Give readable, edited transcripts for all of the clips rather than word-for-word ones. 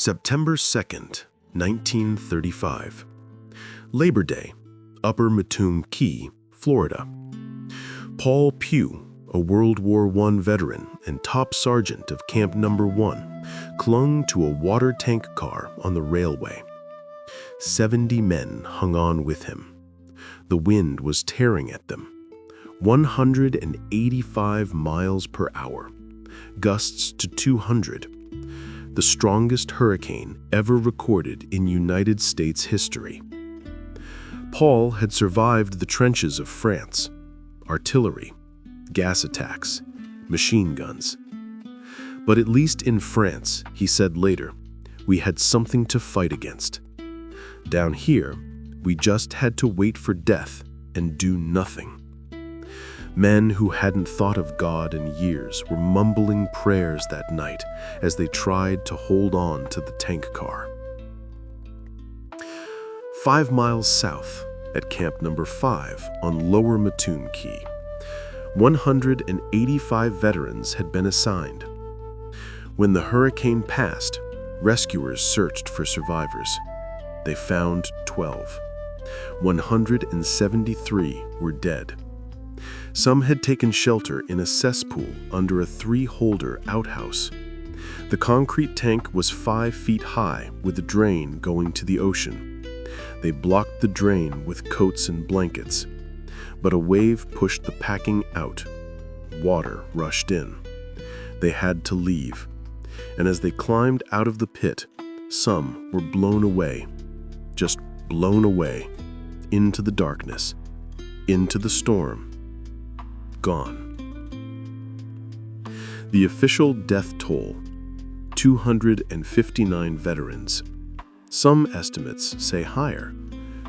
September 2nd, 1935. Labor Day, Upper Matecumbe Key, Florida. Paul Pugh, a World War I veteran and top sergeant of Camp No. 1, clung to a water tank car on the railway. 70 men hung on with him. The wind was tearing at them. 185 miles per hour, gusts to 200. The strongest hurricane ever recorded in United States history. Paul had survived the trenches of France, artillery, gas attacks, machine guns. But at least in France, he said later, we had something to fight against. Down here, we just had to wait for death and do nothing. Men who hadn't thought of God in years were mumbling prayers that night as they tried to hold on to the tank car. 5 miles south, at Camp No. 5 on Lower Matecumbe Key, 185 veterans had been assigned. When the hurricane passed, rescuers searched for survivors. They found 12. 173 were dead. Some had taken shelter in a cesspool under a 3-holder outhouse. The concrete tank was 5 feet high with a drain going to the ocean. They blocked the drain with coats and blankets, but a wave pushed the packing out. Water rushed in. They had to leave, and as they climbed out of the pit, some were blown away, just blown away, into the darkness, into the storm. Gone. The official death toll, 259 veterans. Some estimates say higher,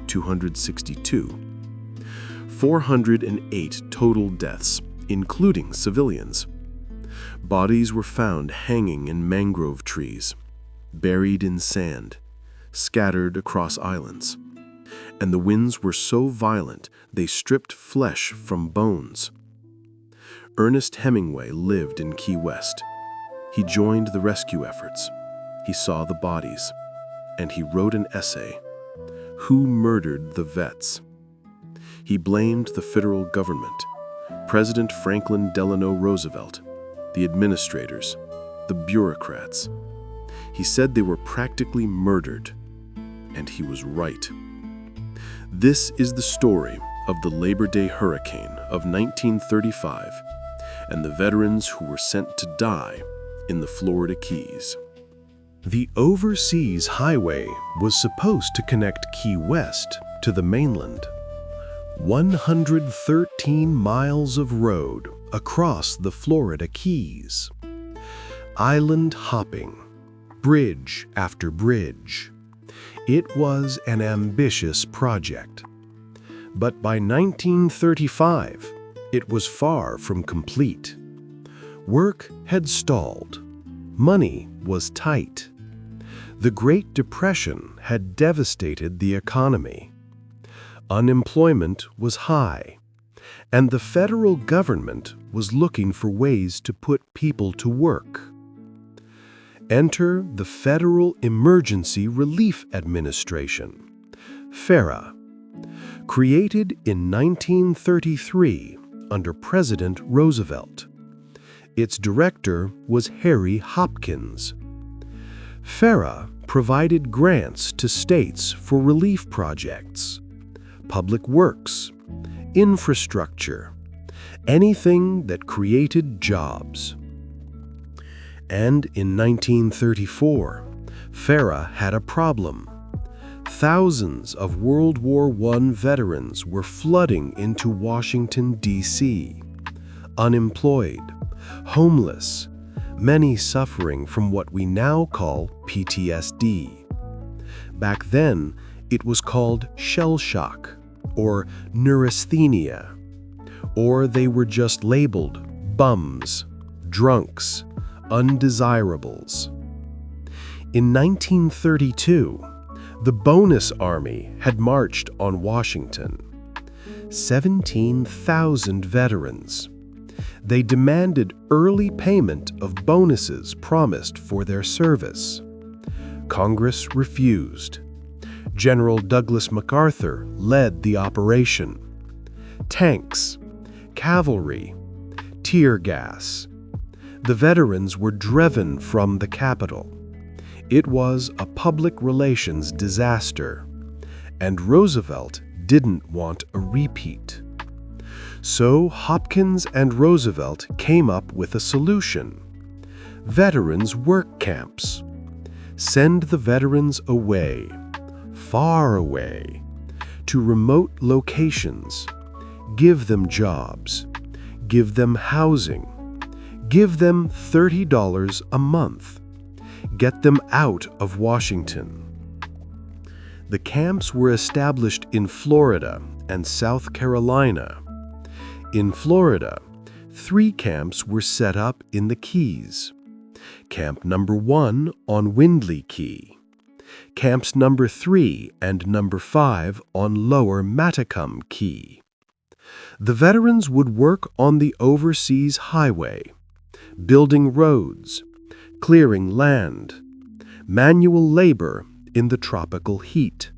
262. 408 total deaths, including civilians. Bodies were found hanging in mangrove trees, buried in sand, scattered across islands. And the winds were so violent they stripped flesh from bones. Ernest Hemingway lived in Key West. He joined the rescue efforts. He saw the bodies, and he wrote an essay, Who Murdered the Vets? He blamed the federal government, President Franklin Delano Roosevelt, the administrators, the bureaucrats. He said they were practically murdered, and he was right. This is the story of the Labor Day hurricane of 1935 and the veterans who were sent to die in the Florida Keys. The overseas highway was supposed to connect Key West to the mainland. 113 miles of road across the Florida Keys. Island hopping, bridge after bridge. It was an ambitious project. But by 1935, it was far from complete. Work had stalled. Money was tight. The Great Depression had devastated the economy. Unemployment was high, and the federal government was looking for ways to put people to work. Enter the Federal Emergency Relief Administration, FERA, created in 1933 under President Roosevelt. Its director was Harry Hopkins. FERA provided grants to states for relief projects, public works, infrastructure, anything that created jobs. And in 1934, FERA had a problem. Thousands of World War I veterans were flooding into Washington, D.C., unemployed, homeless, many suffering from what we now call PTSD. Back then, it was called shell shock or neurasthenia, or they were just labeled bums, drunks, undesirables. In 1932, the Bonus Army had marched on Washington. 17,000 veterans. They demanded early payment of bonuses promised for their service. Congress refused. General Douglas MacArthur led the operation. Tanks, cavalry, tear gas. The veterans were driven from the capital. It was a public relations disaster, and Roosevelt didn't want a repeat. So Hopkins and Roosevelt came up with a solution. Veterans work camps. Send the veterans away, far away, to remote locations. Give them jobs. Give them housing. Give them $30 a month. Get them out of Washington. The camps were established in Florida and South Carolina. In Florida, 3 camps were set up in the Keys. Camp number 1 on Windley Key. Camps number 3 and number 5 on Lower Matecumbe Key. The veterans would work on the overseas highway, building roads, clearing land, manual labor in the tropical heat.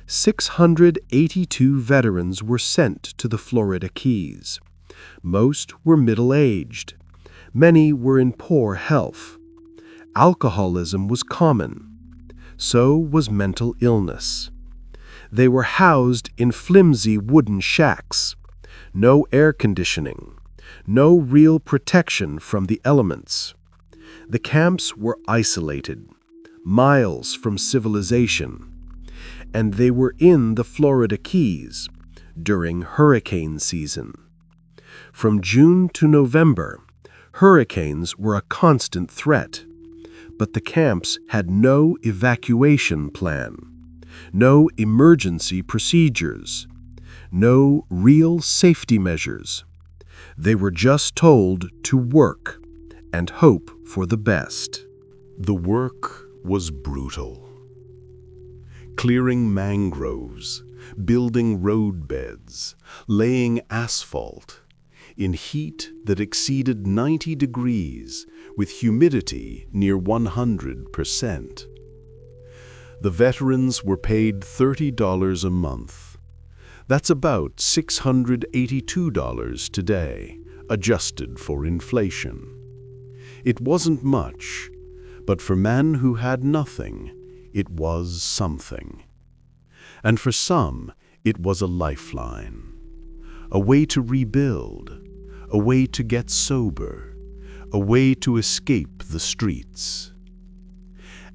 682 veterans were sent to the Florida Keys. Most were middle-aged. Many were in poor health. Alcoholism was common. So was mental illness. They were housed in flimsy wooden shacks. No air conditioning. No real protection from the elements. The camps were isolated, miles from civilization. And they were in the Florida Keys during hurricane season. From June to November, hurricanes were a constant threat, but the camps had no evacuation plan, no emergency procedures, no real safety measures. They were just told to work and hope for the best. The work was brutal. Clearing mangroves, building roadbeds, laying asphalt, in heat that exceeded 90 degrees with humidity near 100%. The veterans were paid $30 a month. That's about $682 today, adjusted for inflation. It wasn't much, but for men who had nothing, it was something. And for some, it was a lifeline, a way to rebuild, a way to get sober, a way to escape the streets.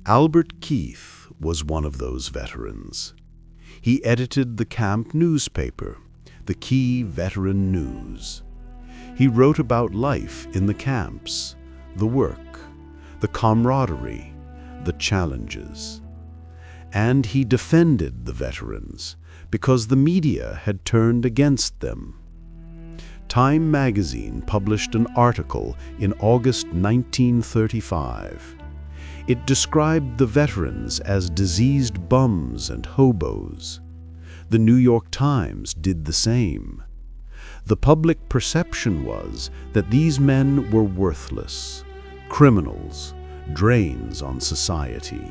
Albert Keith was one of those veterans. He edited the camp newspaper, the Key Veteran News. He wrote about life in the camps, the work, the camaraderie, the challenges. And he defended the veterans because the media had turned against them. Time magazine published an article in August 1935. It described the veterans as diseased bums and hobos. The New York Times did the same. The public perception was that these men were worthless, criminals, drains on society.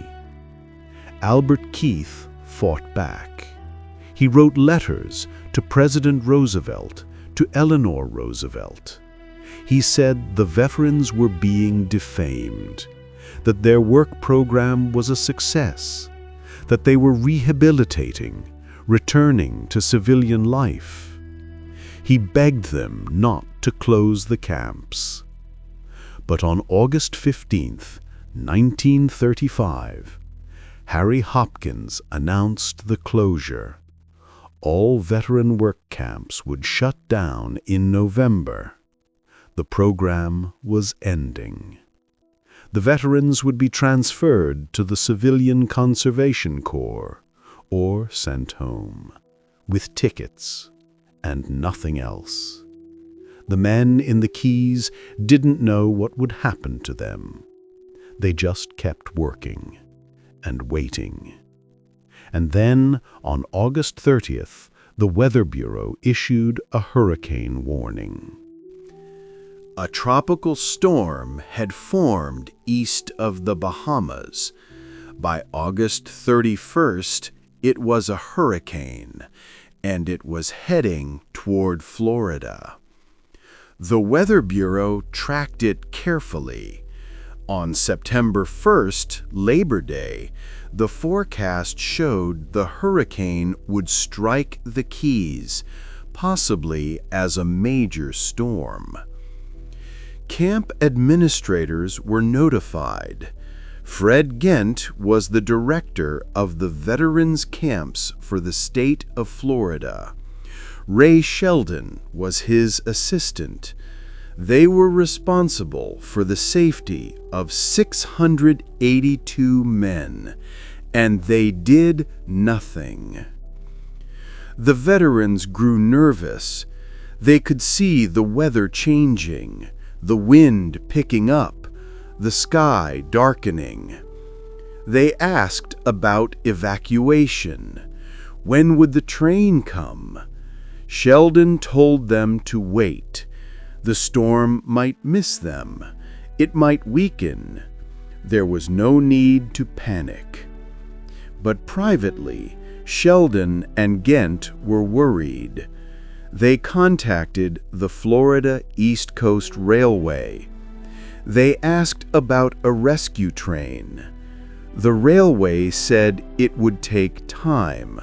Albert Keith fought back. He wrote letters to President Roosevelt, to Eleanor Roosevelt. He said the veterans were being defamed, that their work program was a success, that they were rehabilitating, returning to civilian life. He begged them not to close the camps. But on August 15th, 1935, Harry Hopkins announced the closure. All veteran work camps would shut down in November. The program was ending. The veterans would be transferred to the Civilian Conservation Corps or sent home with tickets and nothing else. The men in the Keys didn't know what would happen to them. They just kept working and waiting. And then, on August 30th, the Weather Bureau issued a hurricane warning. A tropical storm had formed east of the Bahamas, By August 31st, it was a hurricane, and it was heading toward Florida. The Weather Bureau tracked it carefully. On September 1st, Labor Day, the forecast showed the hurricane would strike the Keys, possibly as a major storm. Camp administrators were notified. Fred Gent was the director of the veterans camps for the state of Florida. Ray Sheldon was his assistant. They were responsible for the safety of 682 men, and they did nothing. The veterans grew nervous. They could see the weather changing, the wind picking up, the sky darkening. They asked about evacuation. When would the train come? Sheldon told them to wait. The storm might miss them. It might weaken. There was no need to panic. But privately, Sheldon and Gent were worried. They contacted the Florida East Coast Railway. They asked about a rescue train. The railway said it would take time.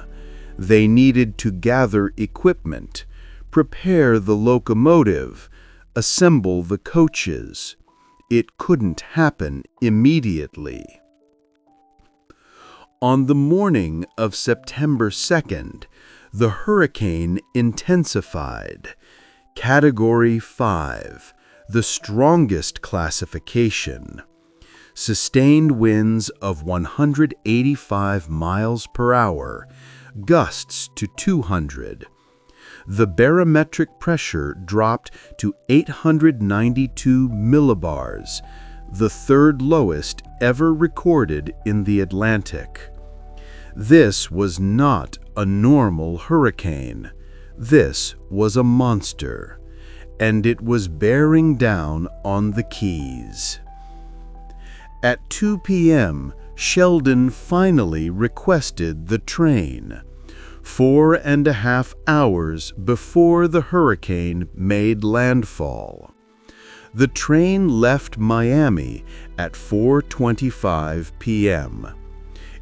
They needed to gather equipment, prepare the locomotive, assemble the coaches. It couldn't happen immediately. On the morning of September 2nd, the hurricane intensified. Category 5, the strongest classification. Sustained winds of 185 miles per hour, gusts to 200. The barometric pressure dropped to 892 millibars, the third lowest ever recorded in the Atlantic. This was not a normal hurricane. This was a monster, and it was bearing down on the Keys. At 2 p.m., Sheldon finally requested the train. 4.5 hours before the hurricane made landfall. The train left Miami at 4:25 p.m.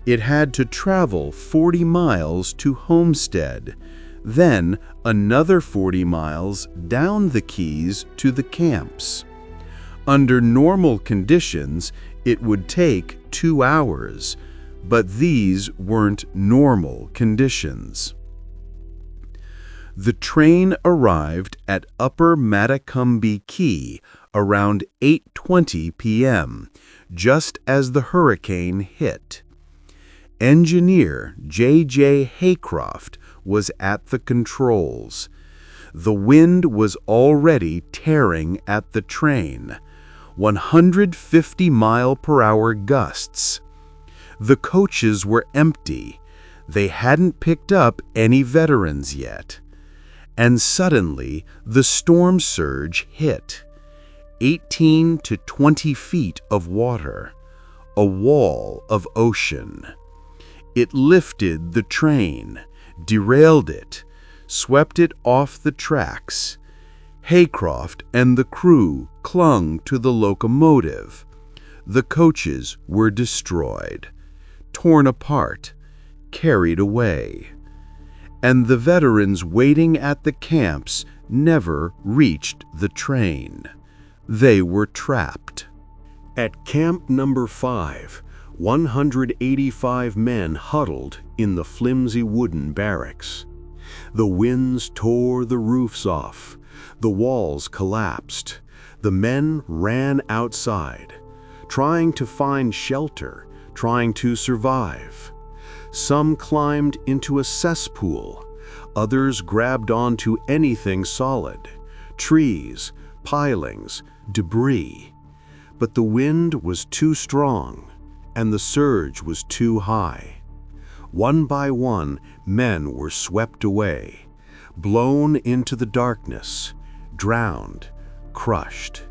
It had to travel 40 miles to Homestead, then another 40 miles down the Keys to the camps. Under normal conditions, it would take 2 hours, but these weren't normal conditions. The train arrived at Upper Matecumbe Key around 8:20 p.m., just as the hurricane hit. Engineer J.J. Haycroft was at the controls. The wind was already tearing at the train, 150-mile-per-hour gusts. The coaches were empty. They hadn't picked up any veterans yet. And suddenly, the storm surge hit. 18 to 20 feet of water. A wall of ocean. It lifted the train, derailed it, swept it off the tracks. Haycroft and the crew clung to the locomotive. The coaches were destroyed, torn apart, carried away. And the veterans waiting at the camps never reached the train. They were trapped. At Camp Number 5, 185 men huddled in the flimsy wooden barracks. The winds tore the roofs off. The walls collapsed. The men ran outside, trying to find shelter, trying to survive. Some climbed into a cesspool. Others grabbed onto anything solid, trees, pilings, debris. But the wind was too strong, and the surge was too high. One by one, men were swept away, blown into the darkness, drowned, crushed.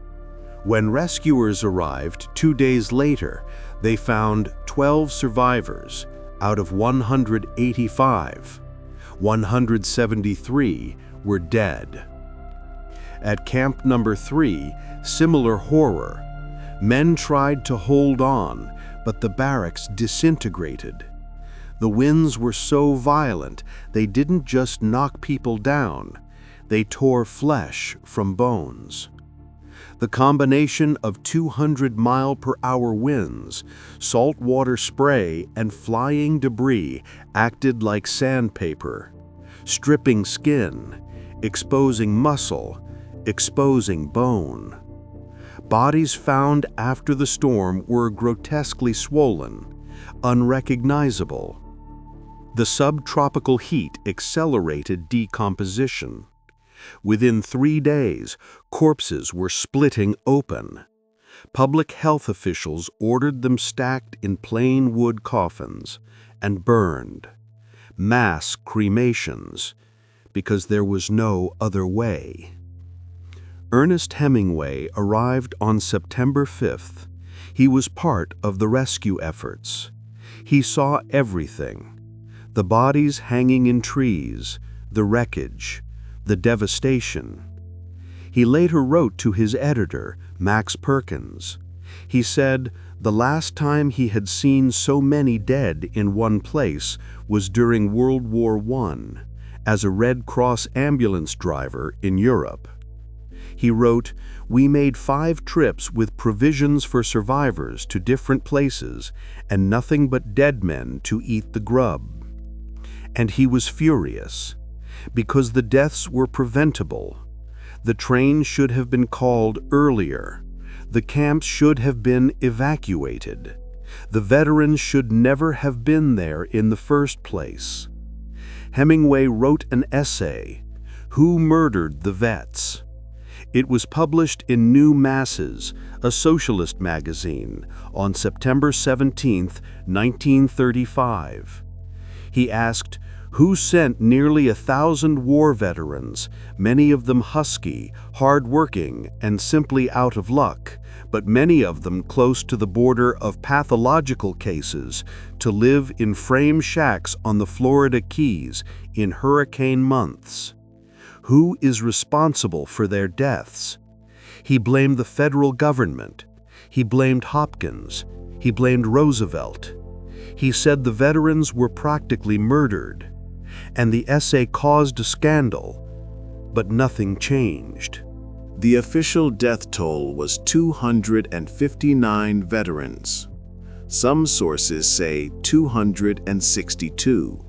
When rescuers arrived 2 days later, They found 12 survivors out of 185. 173 were dead. At Camp Number 3, similar horror. Men tried to hold on, but the barracks disintegrated. The winds were so violent, they didn't just knock people down, they tore flesh from bones. The combination of 200-mile-per-hour winds, saltwater spray, and flying debris acted like sandpaper, stripping skin, exposing muscle, exposing bone. Bodies found after the storm were grotesquely swollen, unrecognizable. The subtropical heat accelerated decomposition. Within 3 days, corpses were splitting open. Public health officials ordered them stacked in plain wood coffins and burned. Mass cremations, because there was no other way. Ernest Hemingway arrived on September 5th. He was part of the rescue efforts. He saw everything: the bodies hanging in trees, the wreckage, the devastation. He later wrote to his editor, Max Perkins. He said the last time he had seen so many dead in one place was during World War I, as a Red Cross ambulance driver in Europe. He wrote, "We made 5 trips with provisions for survivors to different places and nothing but dead men to eat the grub." And he was furious, because the deaths were preventable. The train should have been called earlier. The camps should have been evacuated. The veterans should never have been there in the first place. Hemingway wrote an essay, "Who Murdered the Vets?" It was published in New Masses, a socialist magazine, on September 17, 1935. He asked, who sent nearly 1,000 war veterans, many of them husky, hard-working, and simply out of luck, but many of them close to the border of pathological cases, to live in frame shacks on the Florida Keys in hurricane months? Who is responsible for their deaths? He blamed the federal government. He blamed Hopkins. He blamed Roosevelt. He said the veterans were practically murdered. And the essay caused a scandal, but nothing changed. The official death toll was 259 veterans. Some sources say 262.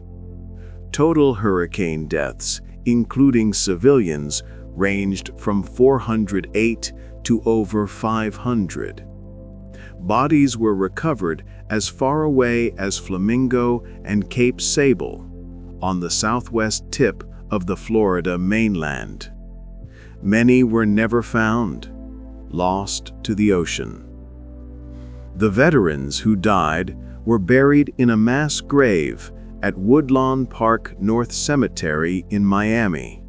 Total hurricane deaths, including civilians, ranged from 408 to over 500. Bodies were recovered as far away as Flamingo and Cape Sable, on the southwest tip of the Florida mainland. Many were never found, lost to the ocean. The veterans who died were buried in a mass grave at Woodlawn Park North Cemetery in Miami.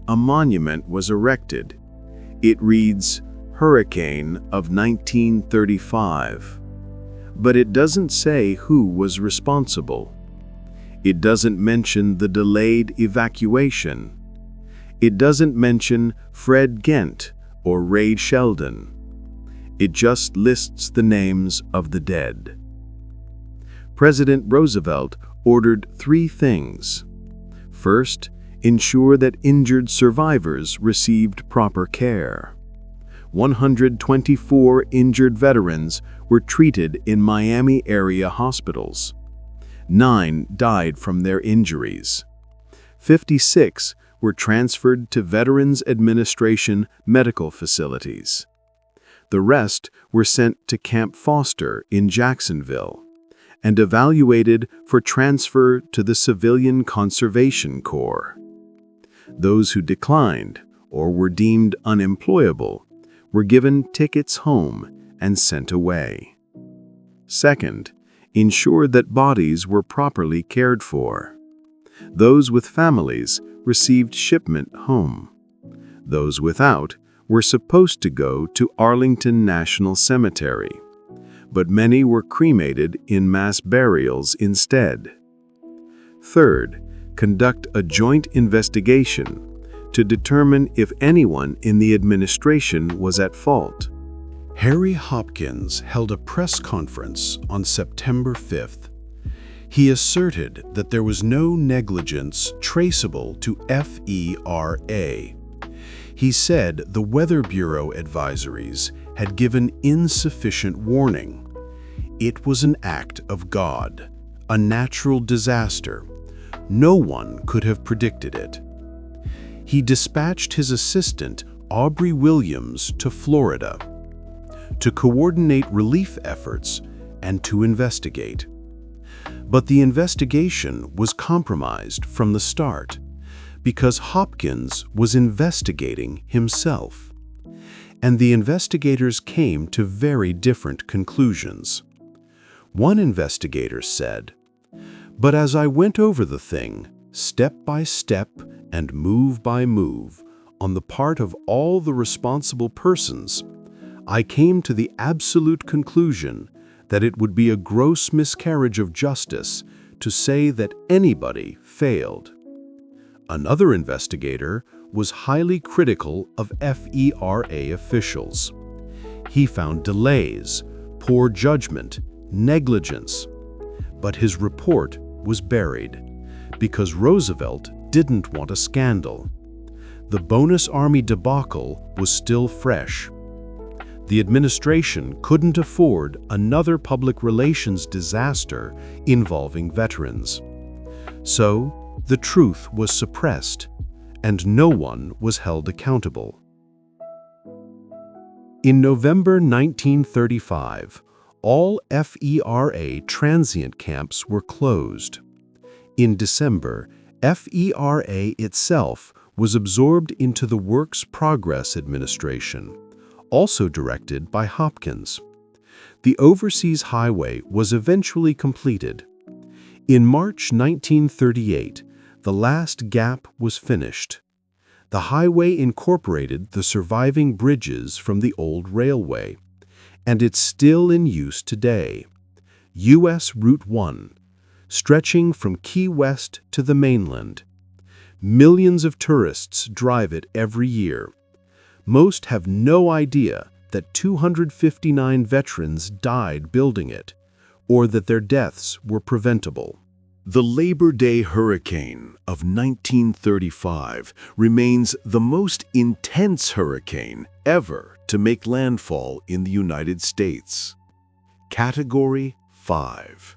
A monument was erected. It reads, Hurricane of 1935. But it doesn't say who was responsible. It doesn't mention the delayed evacuation. It doesn't mention Fred Gent or Ray Sheldon. It just lists the names of the dead. President Roosevelt ordered 3 things. First, ensure that injured survivors received proper care. 124 injured veterans were treated in Miami area hospitals. 9 died from their injuries. 56 were transferred to Veterans Administration medical facilities. The rest were sent to Camp Foster in Jacksonville and evaluated for transfer to the Civilian Conservation Corps. Those who declined or were deemed unemployable were given tickets home and sent away. Second, ensure that bodies were properly cared for. Those with families received shipment home. Those without were supposed to go to Arlington National Cemetery. but many were cremated in mass burials instead. Third, conduct a joint investigation to determine if anyone in the administration was at fault. Harry Hopkins held a press conference on September 5th. He asserted that there was no negligence traceable to FERA. He said the Weather Bureau advisories had given insufficient warning. It was an act of God, a natural disaster. No one could have predicted it. He dispatched his assistant, Aubrey Williams, to Florida to coordinate relief efforts and to investigate. But the investigation was compromised from the start because Hopkins was investigating himself. And the investigators came to very different conclusions. One investigator said, "But as I went over the thing, step by step and move by move, on the part of all the responsible persons, I came to the absolute conclusion that it would be a gross miscarriage of justice to say that anybody failed." Another investigator was highly critical of FERA officials. He found delays, poor judgment, negligence. But his report was buried because Roosevelt didn't want a scandal. The Bonus Army debacle was still fresh. The administration couldn't afford another public relations disaster involving veterans. So, the truth was suppressed, and no one was held accountable. In November 1935, all FERA transient camps were closed. In December, FERA itself was absorbed into the Works Progress Administration, also directed by Hopkins. The overseas highway was eventually completed. In March 1938, the last gap was finished. The highway incorporated the surviving bridges from the old railway, and it's still in use today. U.S. Route 1, stretching from Key West to the mainland. Millions of tourists drive it every year. Most have no idea that 259 veterans died building it, or that their deaths were preventable. The Labor Day hurricane of 1935 remains the most intense hurricane ever to make landfall in the United States. Category 5.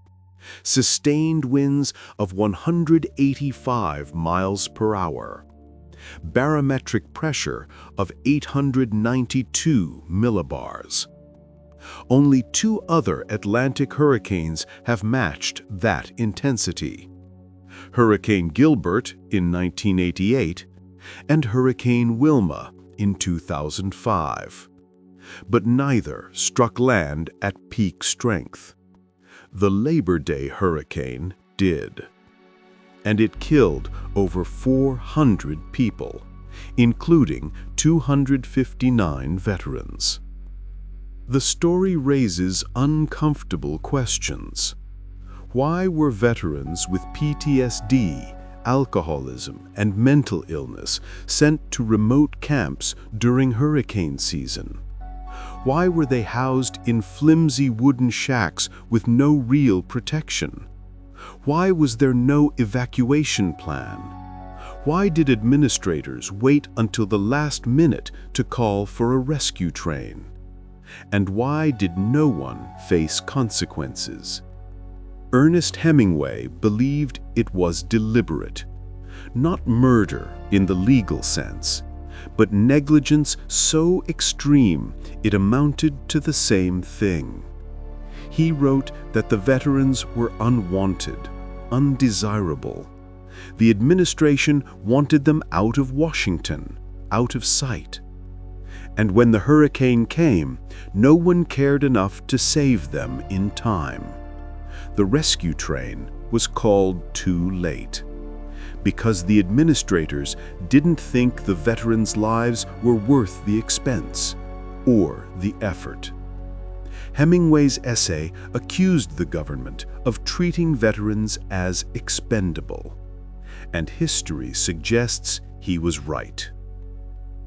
Sustained winds of 185 miles per hour. Barometric pressure of 892 millibars. Only 2 other Atlantic hurricanes have matched that intensity. Hurricane Gilbert in 1988 and Hurricane Wilma in 2005. But neither struck land at peak strength. The Labor Day hurricane did. And it killed over 400 people, including 259 veterans. The story raises uncomfortable questions. Why were veterans with PTSD, alcoholism, and mental illness sent to remote camps during hurricane season? Why were they housed in flimsy wooden shacks with no real protection? Why was there no evacuation plan? Why did administrators wait until the last minute to call for a rescue train? And why did no one face consequences? Ernest Hemingway believed it was deliberate, not murder in the legal sense, but negligence so extreme it amounted to the same thing. He wrote that the veterans were unwanted, undesirable. The administration wanted them out of Washington, out of sight. And when the hurricane came, no one cared enough to save them in time. The rescue train was called too late, because the administrators didn't think the veterans' lives were worth the expense or the effort. Hemingway's essay accused the government of treating veterans as expendable, and history suggests he was right.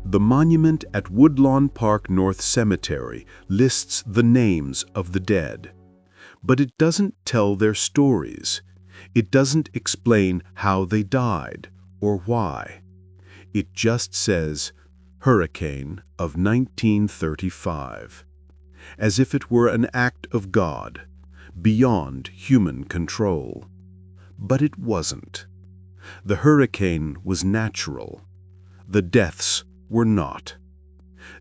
The monument at Woodlawn Park North Cemetery lists the names of the dead, but it doesn't tell their stories. It doesn't explain how they died or why. It just says, "Hurricane of 1935," as if it were an act of God, beyond human control. But it wasn't. The hurricane was natural. The deaths were not.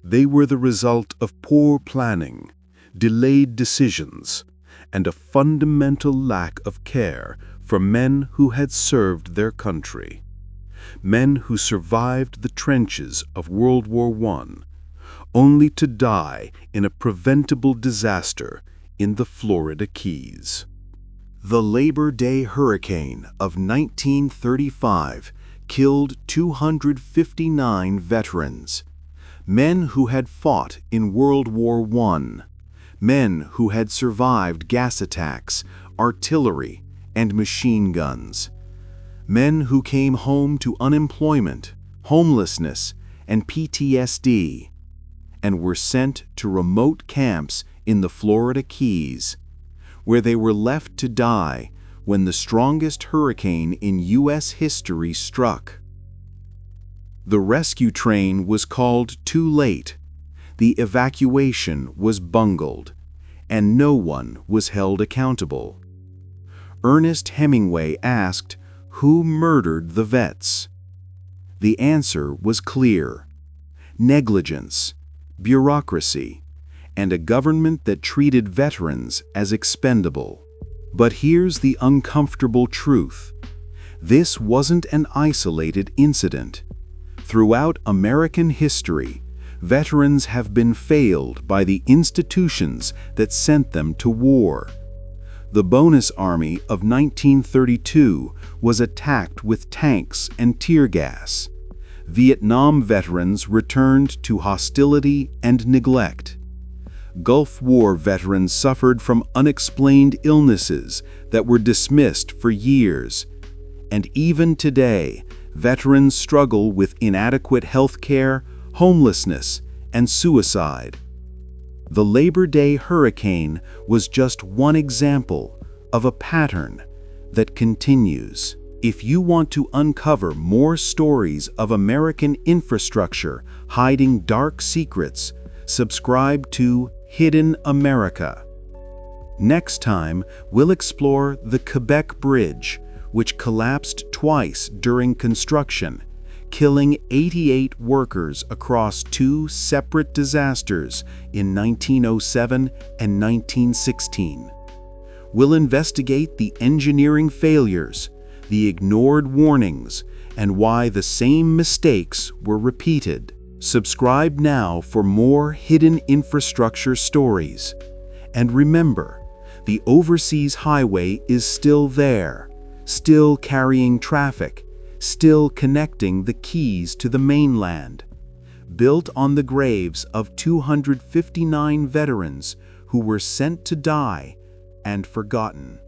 They were the result of poor planning, delayed decisions, and a fundamental lack of care for men who had served their country. Men who survived the trenches of World War I, only to die in a preventable disaster in the Florida Keys. The Labor Day hurricane of 1935 killed 259 veterans, men who had fought in World War I, men who had survived gas attacks, artillery, and machine guns, men who came home to unemployment, homelessness, and PTSD, and were sent to remote camps in the Florida Keys, where they were left to die when the strongest hurricane in U.S. history struck. The rescue train was called too late, the evacuation was bungled, and no one was held accountable. Ernest Hemingway asked, "Who murdered the vets?" The answer was clear: negligence, bureaucracy, and a government that treated veterans as expendable. But here's the uncomfortable truth. This wasn't an isolated incident. Throughout American history, veterans have been failed by the institutions that sent them to war. The Bonus Army of 1932 was attacked with tanks and tear gas. Vietnam veterans returned to hostility and neglect. Gulf War veterans suffered from unexplained illnesses that were dismissed for years. And even today, veterans struggle with inadequate health care, homelessness, and suicide. The Labor Day hurricane was just one example of a pattern that continues. If you want to uncover more stories of American infrastructure hiding dark secrets, subscribe to Hidden America. Next time, we'll explore the Quebec Bridge, which collapsed twice during construction, killing 88 workers across two separate disasters in 1907 and 1916. We'll investigate the engineering failures, the ignored warnings, and why the same mistakes were repeated. Subscribe now for more hidden infrastructure stories. And remember, the overseas highway is still there, still carrying traffic, still connecting the Keys to the mainland, built on the graves of 259 veterans who were sent to die and forgotten.